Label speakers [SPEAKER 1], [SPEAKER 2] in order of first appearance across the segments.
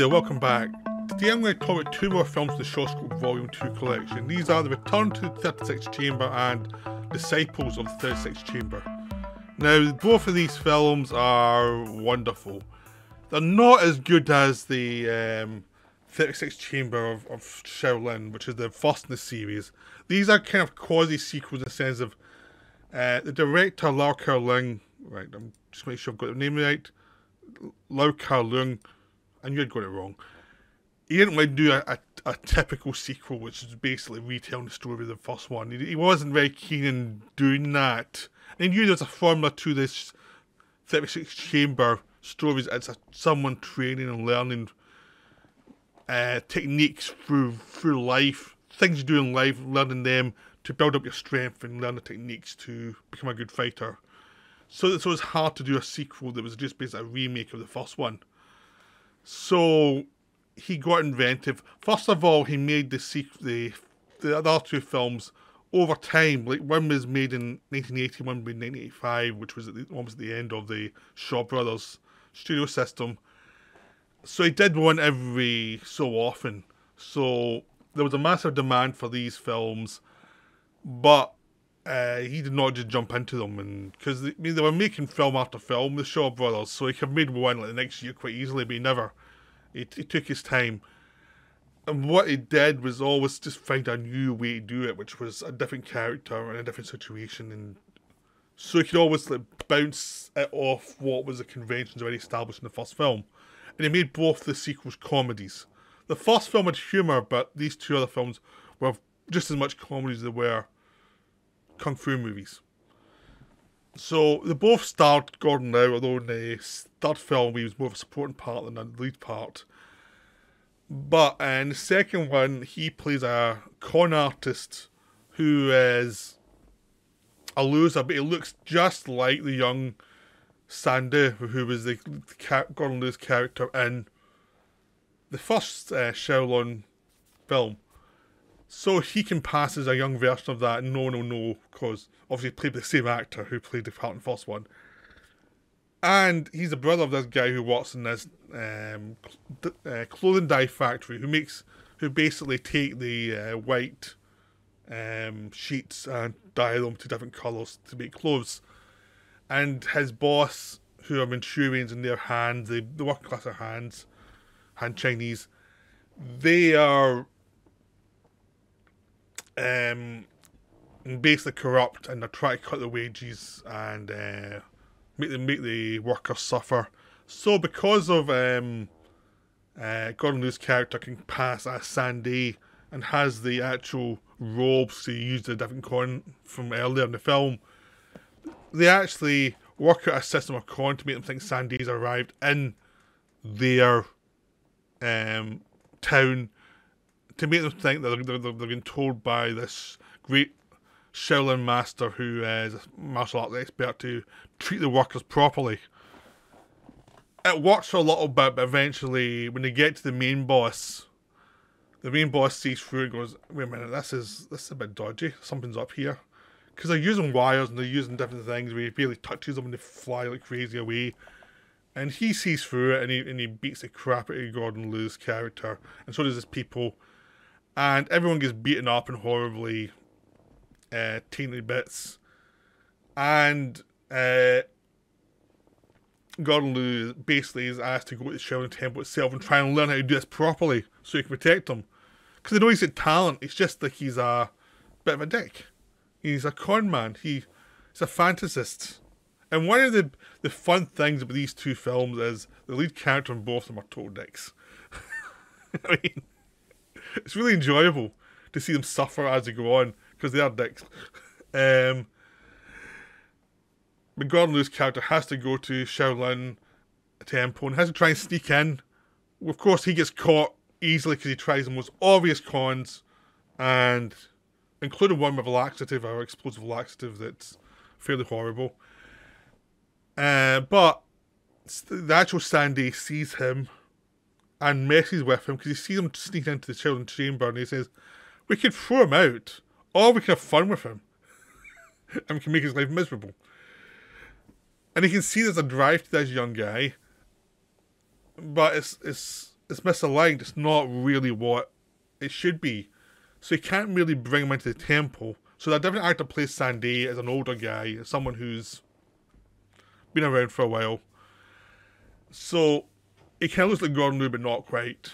[SPEAKER 1] there, welcome back. Today I'm going to talk about two more films from the Shawscope Volume 2 collection. These are The Return to the 36th Chamber and Disciples of the 36th Chamber. Now, both of these films are wonderful. They're not as good as the 36th Chamber of Shaolin, which is the first in the series. These are kind of quasi-sequels in the sense of the director, Lau Kar-leung, right, I'm just making sure I've got the name right, Lau Kar-leung, I knew I'd got it wrong. He didn't like do a typical sequel, which is basically retelling the story of the first one. He wasn't very keen in doing that. And he knew there was a formula to this 36 Chamber stories. It's someone training and learning techniques through life, things you do in life, learning them to build up your strength and learn the techniques to become a good fighter. So it's hard to do a sequel that was just basically a remake of the first one. So he got inventive. First of all, he made the other two films over time. Like, one was made in 1980, one was made in 1985, which was almost the end of the Shaw Brothers studio system. So he did one every so often. So there was a massive demand for these films, but he did not just jump into them, because they were making film after film, the Shaw Brothers, so he could have made one like the next year quite easily, but he never. He took his time. And what he did was always just find a new way to do it, which was a different character and a different situation. And so he could always bounce it off what was the conventions already established in the first film. And he made both the sequels comedies. The first film had humour, but these two other films were just as much comedies as they were kung fu movies. So they both starred Gordon Lui, although in the third film he was more of a supporting part than a lead part. But in the second one, he plays a con artist who is a loser, but he looks just like the young Sandu, who was the Gordon Liu's character in the first Shaolin film. So he can pass as a young version of that. No, because obviously he played the same actor who played the part in the first one. And he's the brother of this guy who works in this clothing dye factory, who basically take the white sheets and dye them to different colours to make clothes. And his boss, who are Manchurians in their hands, the working class are Han Chinese, they are basically corrupt, and they're trying to cut the wages and make the workers suffer. So because of Gordon Liu's character can pass as Sandy and has the actual robes to use the different con from earlier in the film, they actually work out a system of con to make them think Sandy's arrived in their town, to make them think that they're being told by this great Shaolin master who is a martial arts expert to treat the workers properly. It works for a little bit, but eventually when they get to the main boss sees through it and goes, wait a minute, this is a bit dodgy, something's up here. Because they're using wires and they're using different things where he barely touches them and they fly like crazy away. And he sees through it and he beats the crap out of Gordon Liu's character. And so does his people. And everyone gets beaten up and horribly taken to bits. And Gordon Liu basically is asked to go to the Shaolin Temple itself and try and learn how to do this properly so he can protect them. Because they know he's got talent, it's just like he's a bit of a dick. He's a con man, he's a fantasist. And one of the fun things about these two films is the lead character in both of them are total dicks. I mean, it's really enjoyable to see them suffer as they go on, because they are dicks. But Gordon Liu's character has to go to Shaolin Temple and has to try and sneak in. Of course, he gets caught easily because he tries the most obvious cons, and including one with a laxative, or explosive laxative, that's fairly horrible. But the actual Sandy sees him and messes with him because he sees him sneak into the Shaolin chamber, and he says, we could throw him out, or we can have fun with him and we can make his life miserable. And you can see there's a drive to this young guy, but it's it's misaligned. It's not really what it should be. So you can't really bring him into the temple. So that different actor plays Sandy as an older guy, as someone who's been around for a while. So he kind of looks like Gordon Lui, but not quite.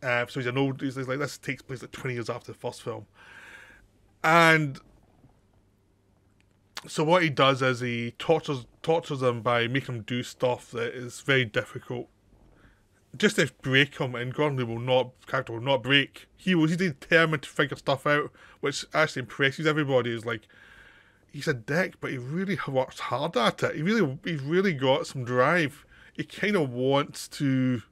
[SPEAKER 1] So he's an old. He's like, this takes place like 20 years after the first film, and so what he does is he tortures him by making him do stuff that is very difficult, just to break him. And Gordon Lui character will not break. He's determined to figure stuff out, which actually impresses everybody. Is like, he's a dick, but he really works hard at it. He's really got some drive. He kind of wants to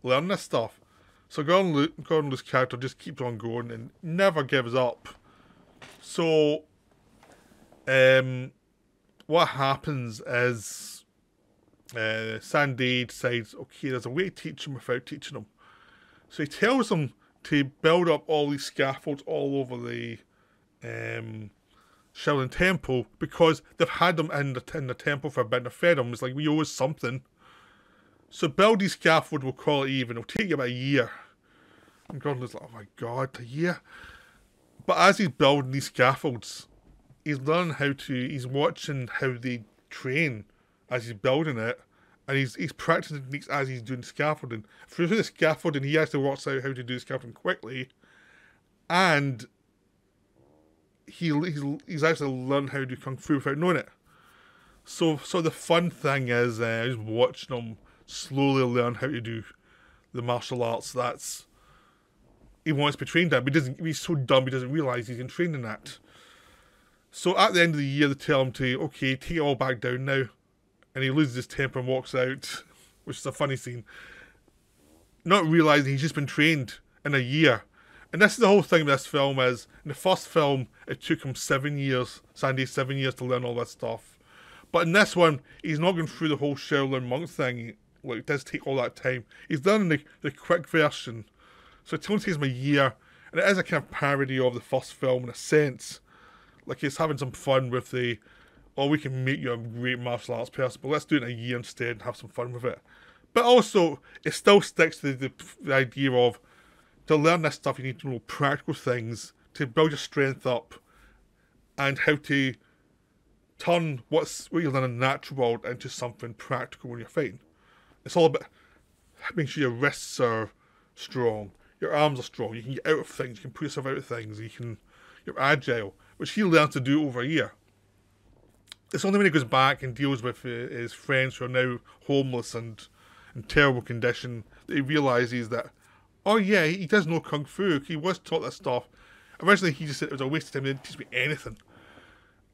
[SPEAKER 1] learn this stuff. So Gordon Lui's character just keeps on going and never gives up. So, what happens is Sandy decides, okay, there's a way to teach him without teaching him. So he tells him to build up all these scaffolds all over the Shaolin Temple, because they've had them in the temple for a bit and they've fed them. It's like, we owe us something. So build these scaffolds, we'll call it even. It'll take you about a year. And Gordon's like, oh my god, a year? But as he's building these scaffolds, he's learning he's watching how they train as he's building it. And he's practicing techniques as he's doing scaffolding. Through the scaffolding, he actually works out how to do scaffolding quickly. And he's actually learned how to do Kung Fu without knowing it. So the fun thing is just watching him slowly learn how to do the martial arts he wants to be trained at, but he's so dumb he doesn't realise he's been trained in that. So at the end of the year, they tell him to, okay, take it all back down now. And he loses his temper and walks out, which is a funny scene. Not realising he's just been trained in a year. And this is the whole thing with this film is, in the first film, it took him 7 years, Sandy 7 years to learn all that stuff. But in this one, he's not going through the whole Shaolin monk thing. Like, it does take all that time. He's learning the quick version. So it only takes him a year. And it is a kind of parody of the first film in a sense. Like, he's having some fun with we can make you a great martial arts person, but let's do it in a year instead and have some fun with it. But also, it still sticks to the idea of, to learn this stuff, you need to know practical things to build your strength up and how to turn what you're learning in the natural world into something practical when you're fighting. It's all about making sure your wrists are strong, your arms are strong, you can get out of things, you can put yourself out of things, you're agile, which he learns to do over a year. It's only when he goes back and deals with his friends who are now homeless and in terrible condition that he realises that, oh yeah, he does know Kung Fu, he was taught that stuff. Originally he just said it was a waste of time, he didn't teach me anything.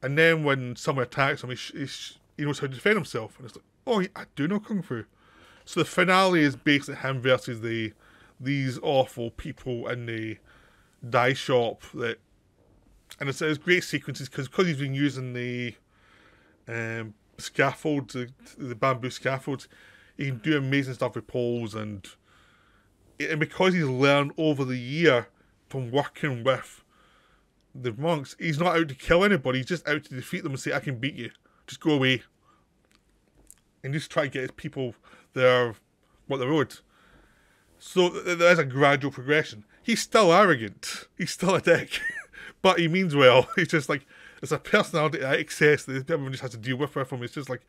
[SPEAKER 1] And then when someone attacks him, he knows how to defend himself. And it's like, oh, I do know Kung Fu. So the finale is basically him versus these awful people in the dye shop. And it's great sequences because he's been using the scaffolds, the bamboo scaffolds. He can do amazing stuff with poles, and because he's learned over the year from working with the monks, he's not out to kill anybody, he's just out to defeat them and say, I can beat you, just go away. And just try to get his people what they're owed. So there is a gradual progression. He's still arrogant, he's still a dick, but he means well. He's just like, it's a personality excess that everyone just has to deal with him. It's just like,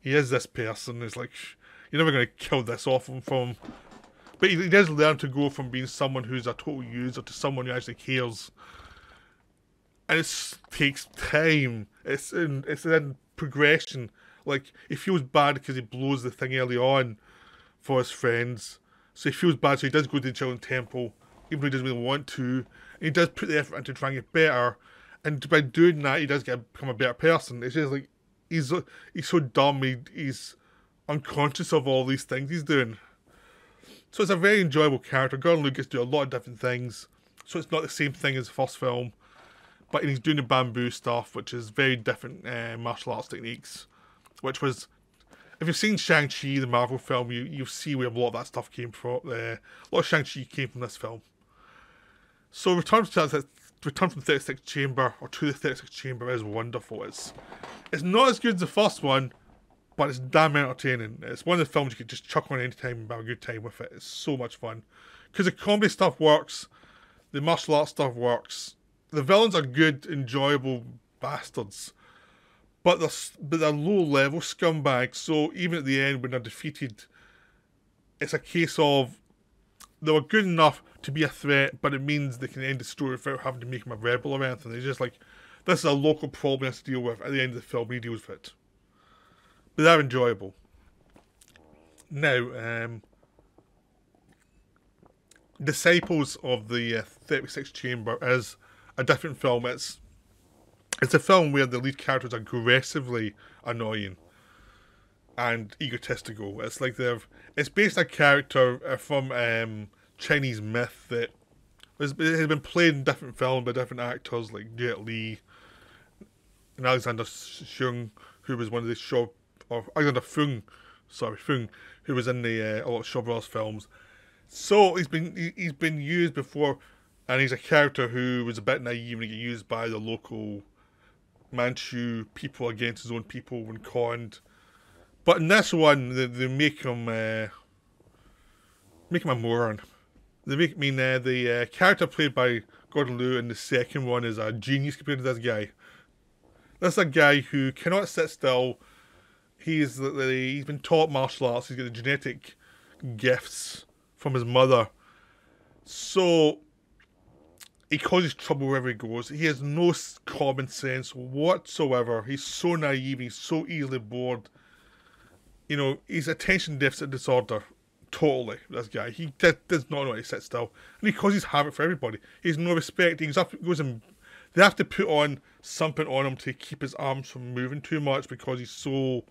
[SPEAKER 1] he is this person, it's like, you're never going to kill this off him from... But he does learn to go from being someone who's a total user to someone who actually cares. And it takes time. It's in progression. Like, he feels bad because he blows the thing early on for his friends. So he feels bad, so he does go to the Shaolin Temple, even though he doesn't really want to. And he does put the effort into trying to get better. And by doing that, he does become a better person. It's just like, he's so dumb, he's unconscious of all these things he's doing. So it's a very enjoyable character. Gordon Lui gets to do a lot of different things. So it's not the same thing as the first film. But he's doing the bamboo stuff, which is very different martial arts techniques. Which was, if you've seen Shang-Chi, the Marvel film, you'll see where a lot of that stuff came from. A lot of Shang-Chi came from this film. So Return from the 36th Chamber, or To the 36th Chamber, is wonderful. It's not as good as the first one, but it's damn entertaining. It's one of the films you could just chuck on any time and have a good time with it. It's so much fun. Because the comedy stuff works, the martial arts stuff works, the villains are good, enjoyable bastards, but they're low-level scumbags, so even at the end when they're defeated, it's a case of they were good enough to be a threat, but it means they can end the story without having to make him a rebel or anything. It's just like, this is a local problem he has to deal with. At the end of the film, he deals with it. But they're enjoyable. Now, Disciples of the 36th Chamber is a different film. It's a film where the lead character is aggressively annoying and egotistical. It's like it's based on a character from Chinese myth that has been played in different films by different actors like Jet Li and Alexander Shung, who was one of the Alexander Fung, who was in a lot of Shaw Brothers films. So he's been used before, and he's a character who was a bit naive and get used by the local Manchu people against his own people when conned. But in this one, they make him a moron. The character played by Gordon Lui in the second one is a genius compared to this guy. This is a guy who cannot sit still. He's been taught martial arts. He's got the genetic gifts from his mother. So he causes trouble wherever he goes. He has no common sense whatsoever. He's so naive. He's so easily bored. You know, he's attention deficit disorder. Totally, this guy. He does not know how to sit still. And he causes havoc for everybody. He has no respect. They have to put on something on him to keep his arms from moving too much because he's so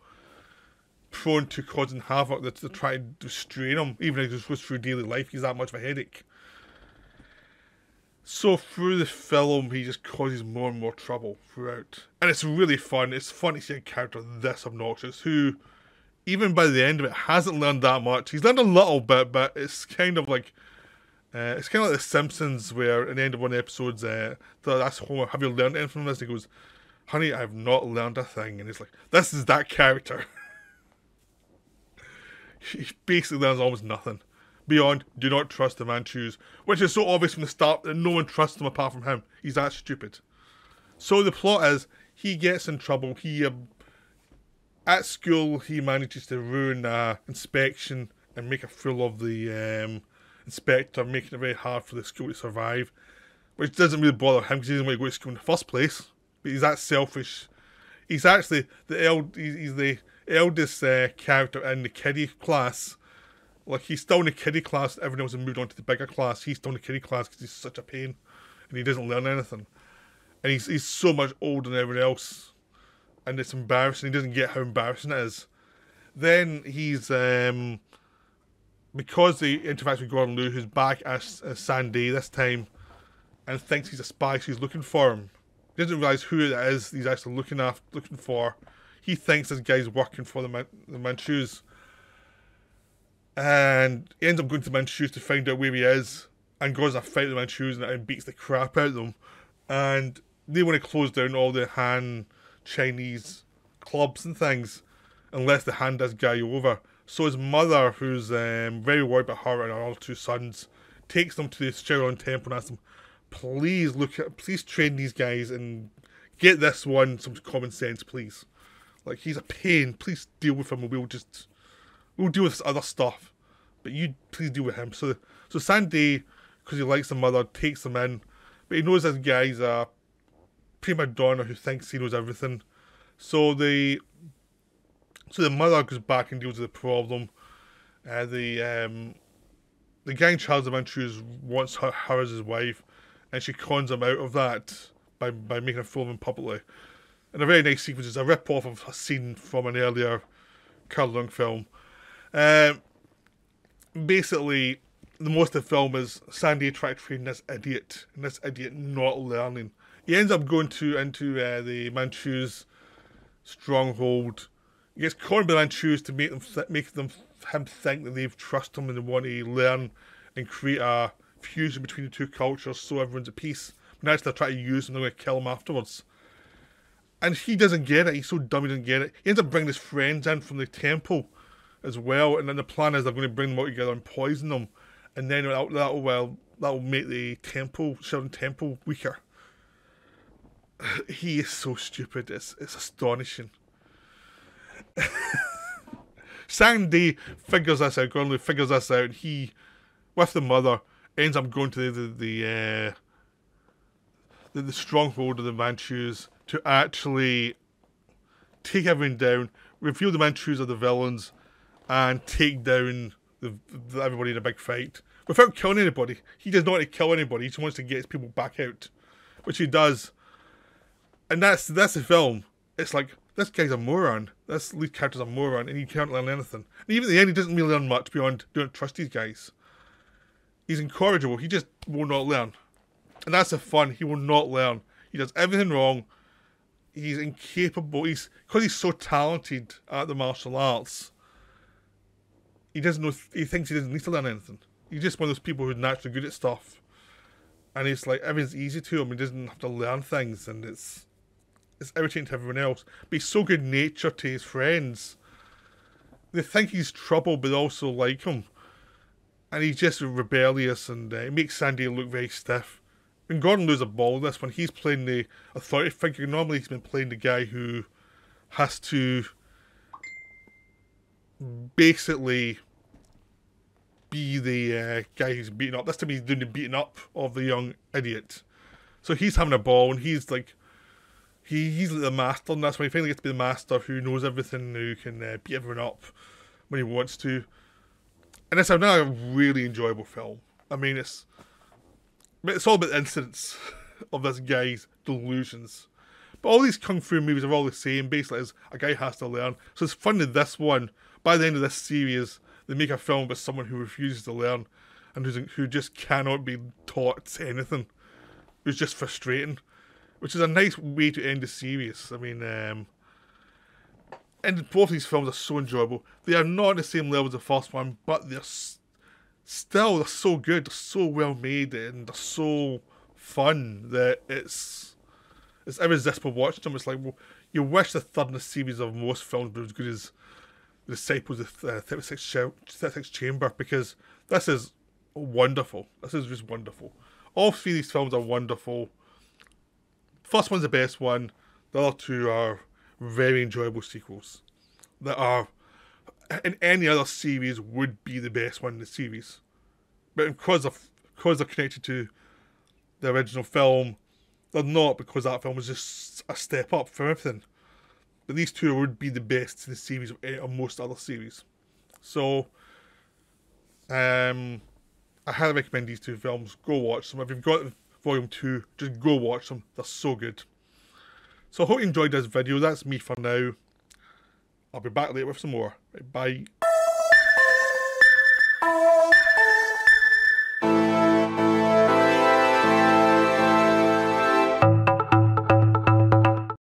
[SPEAKER 1] prone to causing havoc that they're trying to restrain him. Even if he goes through daily life, he's that much of a headache. So through the film, he just causes more and more trouble throughout. And it's really fun. It's fun to see a character this obnoxious who, even by the end of it, hasn't learned that much. He's learned a little bit, but it's kind of like The Simpsons, where at the end of one episode, that's Homer, have you learned anything from this? He goes, honey, I have not learned a thing. And it's like, this is that character. He basically learns almost nothing. Beyond, do not trust the Manchus, which is so obvious from the start that no one trusts him apart from him. He's that stupid. So the plot is, he gets in trouble. At school, he manages to ruin inspection and make a fool of the inspector, making it very hard for the school to survive, which doesn't really bother him because he doesn't want to go to school in the first place. But he's that selfish. He's actually he's the eldest character in the kiddie class. Like, he's still in the kiddie class. Everyone else has moved on to the bigger class. He's still in the kiddie class because he's such a pain, and he doesn't learn anything. And he's so much older than everyone else, and it's embarrassing. He doesn't get how embarrassing it is. Then he's because he interacts with Gordon Lui, who's back as Sandy this time, and thinks he's a spy, so he's looking for him. He doesn't realise who it is he's actually looking for. He thinks this guy's working for the Manchus. And he ends up going to the Manchus to find out where he is, and goes in a fight with the Manchus and beats the crap out of them. And they want to close down all the Han Chinese clubs and things unless they hand this guy over. So his mother, who's very worried about her and her other two sons, takes them to the Shaolin Temple and asks them, please train these guys and get this one some common sense, please. Like, he's a pain. Please deal with him, and we'll deal with this other stuff. But you please deal with him. So Sandy, because he likes the mother, takes them in. But he knows this guy's a prima donna who thinks he knows everything. So the mother goes back and deals with the problem. The guy in charge of the Manchus wants her as his wife, and she cons him out of that by making a fool of him publicly. And a very nice sequence is a rip-off of a scene from an earlier Carl Jung film. Basically, the most of the film is Sandy trying to train this idiot, and this idiot not learning. He ends up going into the Manchus stronghold. He gets cornered by the Manchus to make him think that they've trust him and they want to learn and create a fusion between the two cultures so everyone's at peace. But actually, they're trying to use him, they're going to kill him afterwards. And he doesn't get it. He's so dumb he doesn't get it. He ends up bringing his friends in from the temple as well. And then the plan is they're going to bring them all together and poison them. And then that'll make the Sheldon Temple weaker. He is so stupid. It's astonishing. Sandy figures this out. Gordon Lui figures this out. And he, with the mother, ends up going to the stronghold of the Manchus to actually take everyone down, reveal the Manchus are the villains, and take down everybody in a big fight without killing anybody. He does not want to kill anybody. He just wants to get his people back out, which he does. And that's the film. It's like, this guy's a moron. This lead character's a moron, and he can't learn anything. And even at the end, he doesn't really learn much beyond don't trust these guys. He's incorrigible. He just will not learn. And that's the fun. He will not learn. He does everything wrong. He's incapable. Because he's so talented at the martial arts, he doesn't know. He thinks he doesn't need to learn anything. He's just one of those people who's naturally good at stuff. And it's like, everything's easy to him. He doesn't have to learn things. And it's irritating to everyone else. But he's so good-natured to his friends. They think he's trouble, but they also like him. And he's just rebellious, and it makes Sandy look very stiff. And Gordon Lui's a ball in this one. He's playing the authority figure. Normally he's been playing the guy who has to basically be the guy who's beating up. This time he's doing the beating up of the young idiot. So he's having a ball, and he's like, he's like the master, and that's when he finally gets to be the master who knows everything, who can beat everyone up when he wants to. And it's another really enjoyable film. I mean, it's all about the incidents of this guy's delusions. But all these kung fu movies are all the same, basically, as a guy has to learn. So it's fun that this one, by the end of this series, they make a film about someone who refuses to learn and who just cannot be taught anything. Who's just frustrating. Which is a nice way to end the series. I mean, and both these films are so enjoyable. They are not on the same level as the first one, but they're so good. They're so well made, and they're so fun that it's irresistible watching them. It's like, well, you wish the third in the series of most films were as good as The Disciples of 36 Chamber, because this is wonderful. This is just wonderful. All three of these films are wonderful. First one's the best one. The other two are very enjoyable sequels that are, in any other series, would be the best one in the series. But because they're connected to the original film, they're not, because that film was just a step up from everything. But these two would be the best in the series of most other series. So, I highly recommend these two films. Go watch them. If you've got Volume 2, just go watch them. They're so good. So I hope you enjoyed this video. That's me for now. I'll be back later with some more. Right, bye.